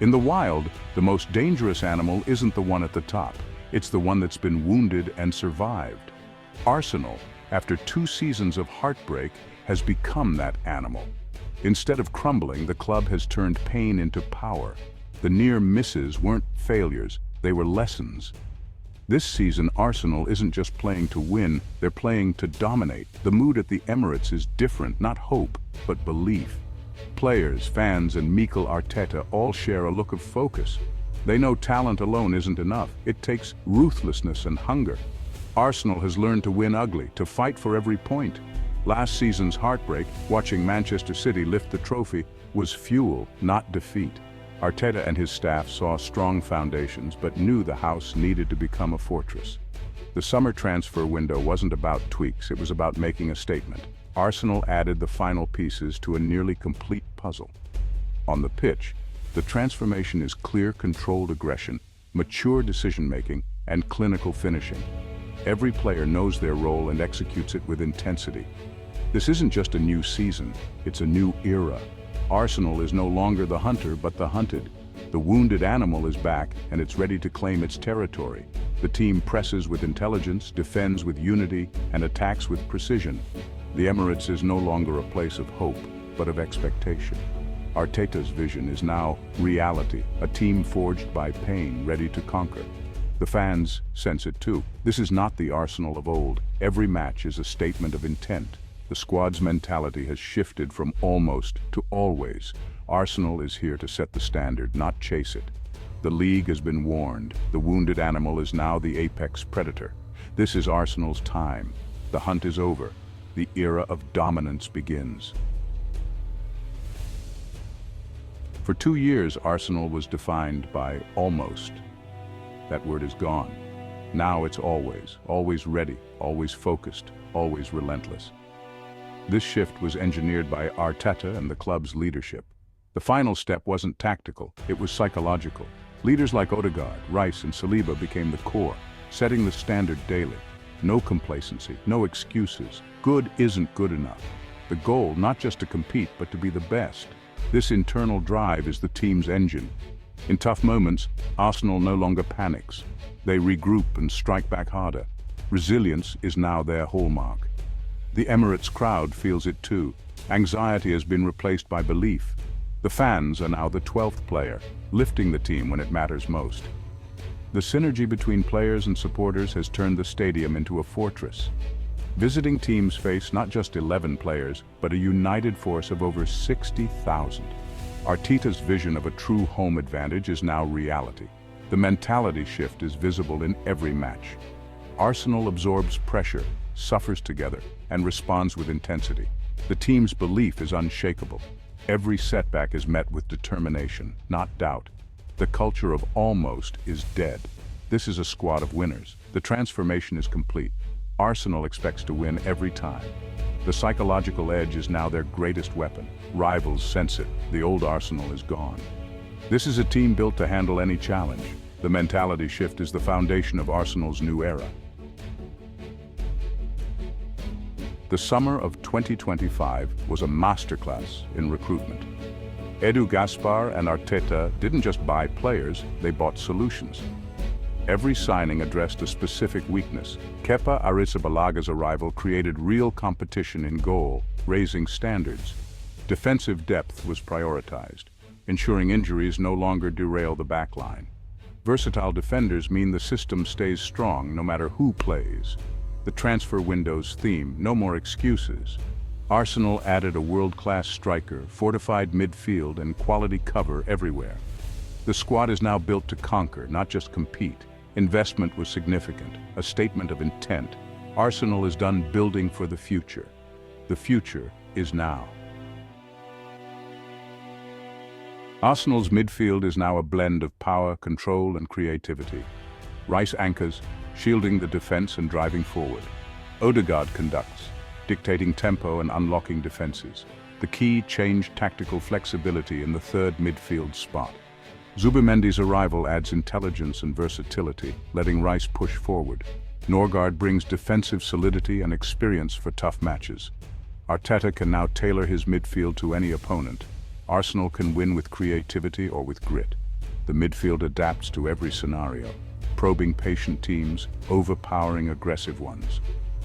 In the wild, the most dangerous animal isn't the one at the top. It's the one that's been wounded and survived. Arsenal, after 2 seasons of heartbreak, has become that animal. Instead of crumbling, the club has turned pain into power. The near misses weren't failures, they were lessons. This season, Arsenal isn't just playing to win, they're playing to dominate. The mood at the Emirates is different, not hope, but belief. Players, fans, and Mikel Arteta all share a look of focus. They know talent alone isn't enough. It takes ruthlessness and hunger. Arsenal has learned to win ugly, to fight for every point. Last season's heartbreak, watching Manchester City lift the trophy, was fuel, not defeat. Arteta and his staff saw strong foundations, but knew the house needed to become a fortress. The summer transfer window wasn't about tweaks, it was about making a statement. Arsenal added the final pieces to a nearly complete puzzle. On the pitch, the transformation is clear, controlled aggression, mature decision-making, and clinical finishing. Every player knows their role and executes it with intensity. This isn't just a new season, it's a new era. Arsenal is no longer the hunter, but the hunted. The wounded animal is back, and it's ready to claim its territory. The team presses with intelligence, defends with unity, and attacks with precision. The Emirates is no longer a place of hope, but of expectation. Arteta's vision is now reality, a team forged by pain, ready to conquer. The fans sense it too. This is not the Arsenal of old. Every match is a statement of intent. The squad's mentality has shifted from almost to always. Arsenal is here to set the standard, not chase it. The league has been warned. The wounded animal is now the apex predator. This is Arsenal's time. The hunt is over. The era of dominance begins. For 2 years, Arsenal was defined by almost. That word is gone. Now it's always, always ready, always focused, always relentless. This shift was engineered by Arteta and the club's leadership. The final step wasn't tactical, it was psychological. Leaders like Odegaard, Rice, and Saliba became the core, setting the standard daily. No complacency, no excuses. Good isn't good enough. The goal, not just to compete, but to be the best. This internal drive is the team's engine. In tough moments, Arsenal no longer panics. They regroup and strike back harder. Resilience is now their hallmark. The Emirates crowd feels it too. Anxiety has been replaced by belief. The fans are now the 12th player, lifting the team when it matters most. The synergy between players and supporters has turned the stadium into a fortress. Visiting teams face not just 11 players, but a united force of over 60,000. Arteta's vision of a true home advantage is now reality. The mentality shift is visible in every match. Arsenal absorbs pressure, suffers together, and responds with intensity. The team's belief is unshakable. Every setback is met with determination, not doubt. The culture of almost is dead. This is a squad of winners. The transformation is complete. Arsenal expects to win every time. The psychological edge is now their greatest weapon. Rivals sense it. The old Arsenal is gone. This is a team built to handle any challenge. The mentality shift is the foundation of Arsenal's new era. The summer of 2025 was a masterclass in recruitment. Edu Gaspar and Arteta didn't just buy players, they bought solutions. Every signing addressed a specific weakness. Kepa Arrizabalaga's arrival created real competition in goal, raising standards. Defensive depth was prioritized, ensuring injuries no longer derail the backline. Versatile defenders mean the system stays strong no matter who plays. The transfer window's theme, no more excuses. Arsenal added a world-class striker, fortified midfield, and quality cover everywhere. The squad is now built to conquer, not just compete. Investment was significant, a statement of intent. Arsenal is done building for the future. The future is now. Arsenal's midfield is now a blend of power, control, and creativity. Rice anchors, shielding the defense and driving forward. Ødegaard conducts, dictating tempo and unlocking defenses. The key changed tactical flexibility in the third midfield spot. Zubimendi's arrival adds intelligence and versatility, letting Rice push forward. Nørgaard brings defensive solidity and experience for tough matches. Arteta can now tailor his midfield to any opponent. Arsenal can win with creativity or with grit. The midfield adapts to every scenario, probing patient teams, overpowering aggressive ones.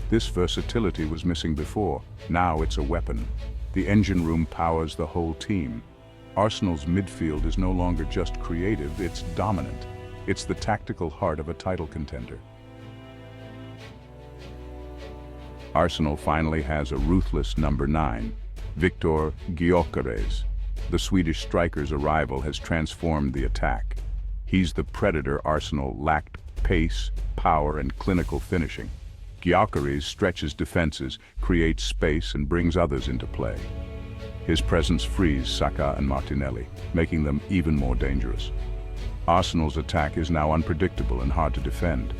This versatility was missing before. Now it's a weapon. The engine room powers the whole team. Arsenal's midfield is no longer just creative, it's dominant. It's the tactical heart of a title contender. Arsenal finally has a ruthless number 9, Viktor Gyökeres. The Swedish striker's arrival has transformed the attack. He's the predator Arsenal lacked: pace, power, and clinical finishing. Gyökeres stretches defenses, creates space, and brings others into play. His presence frees Saka and Martinelli, making them even more dangerous. Arsenal's attack is now unpredictable and hard to defend.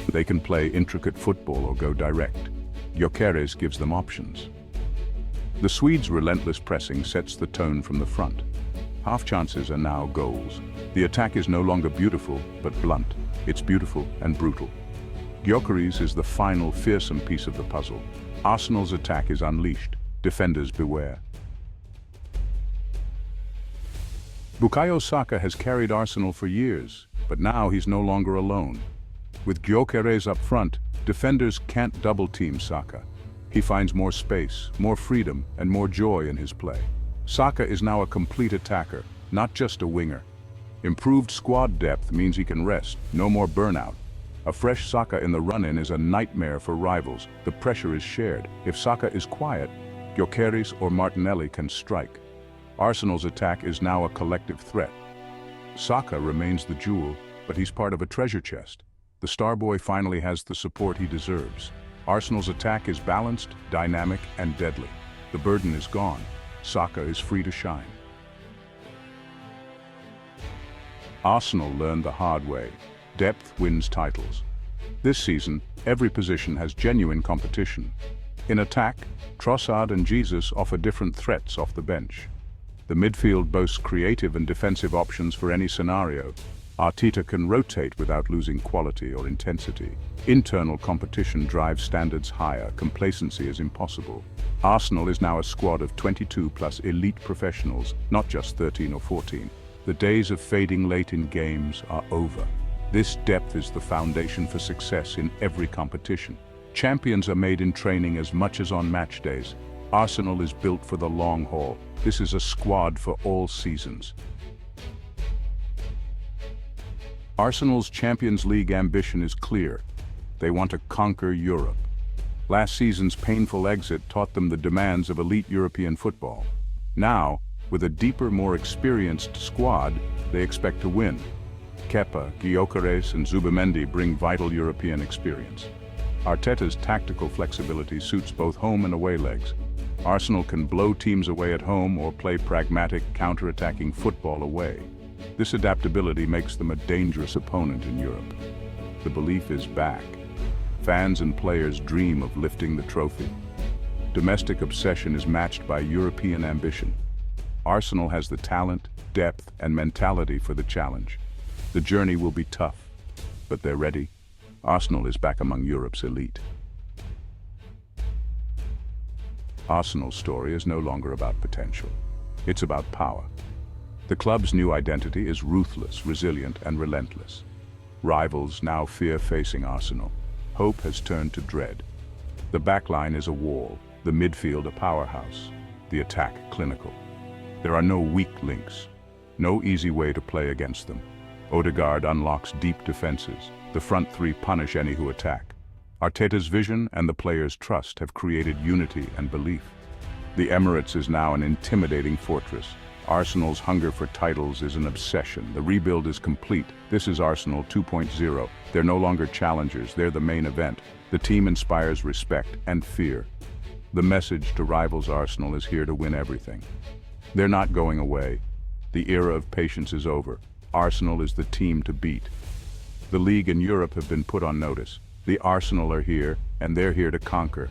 They can play intricate football or go direct. Gyökeres gives them options. The Swedes' relentless pressing sets the tone from the front. Half chances are now goals. The attack is no longer beautiful, but blunt. It's beautiful and brutal. Gyökeres is the final fearsome piece of the puzzle. Arsenal's attack is unleashed. Defenders beware. Bukayo Saka has carried Arsenal for years, but now he's no longer alone. With Gyökeres up front, defenders can't double-team Saka. He finds more space, more freedom, and more joy in his play. Saka is now a complete attacker, not just a winger. Improved squad depth means he can rest, no more burnout. A fresh Saka in the run-in is a nightmare for rivals. The pressure is shared. If Saka is quiet, Gyökeres or Martinelli can strike. Arsenal's attack is now a collective threat. Saka remains the jewel, but he's part of a treasure chest. The star boy finally has the support he deserves. Arsenal's attack is balanced, dynamic, and deadly. The burden is gone. Saka is free to shine. Arsenal learned the hard way. Depth wins titles. This season, every position has genuine competition. In attack, Trossard and Jesus offer different threats off the bench. The midfield boasts creative and defensive options for any scenario. Arteta can rotate without losing quality or intensity. Internal competition drives standards higher. Complacency is impossible. Arsenal is now a squad of 22 plus elite professionals, not just 13 or 14. The days of fading late in games are over. This depth is the foundation for success in every competition. Champions are made in training as much as on match days. Arsenal is built for the long haul. This is a squad for all seasons. Arsenal's Champions League ambition is clear. They want to conquer Europe. Last season's painful exit taught them the demands of elite European football. Now, with a deeper, more experienced squad, they expect to win. Kepa, Gyökeres, and Zubimendi bring vital European experience. Arteta's tactical flexibility suits both home and away legs. Arsenal can blow teams away at home or play pragmatic, counter-attacking football away. This adaptability makes them a dangerous opponent in Europe. The belief is back. Fans and players dream of lifting the trophy. Domestic obsession is matched by European ambition. Arsenal has the talent, depth, and mentality for the challenge. The journey will be tough, but they're ready. Arsenal is back among Europe's elite. Arsenal's story is no longer about potential. It's about power. The club's new identity is ruthless, resilient, and relentless. Rivals now fear facing Arsenal. Hope has turned to dread. The backline is a wall, the midfield a powerhouse, the attack clinical. There are no weak links, no easy way to play against them. Odegaard unlocks deep defenses. The front three punish any who attack. Arteta's vision and the players' trust have created unity and belief. The Emirates is now an intimidating fortress. Arsenal's hunger for titles is an obsession. The rebuild is complete. This is Arsenal 2.0. They're no longer challengers, they're the main event. The team inspires respect and fear. The message to rivals Arsenal is here to win everything. They're not going away. The era of patience is over. Arsenal is the team to beat. The league and Europe have been put on notice. The Arsenal are here, and they're here to conquer.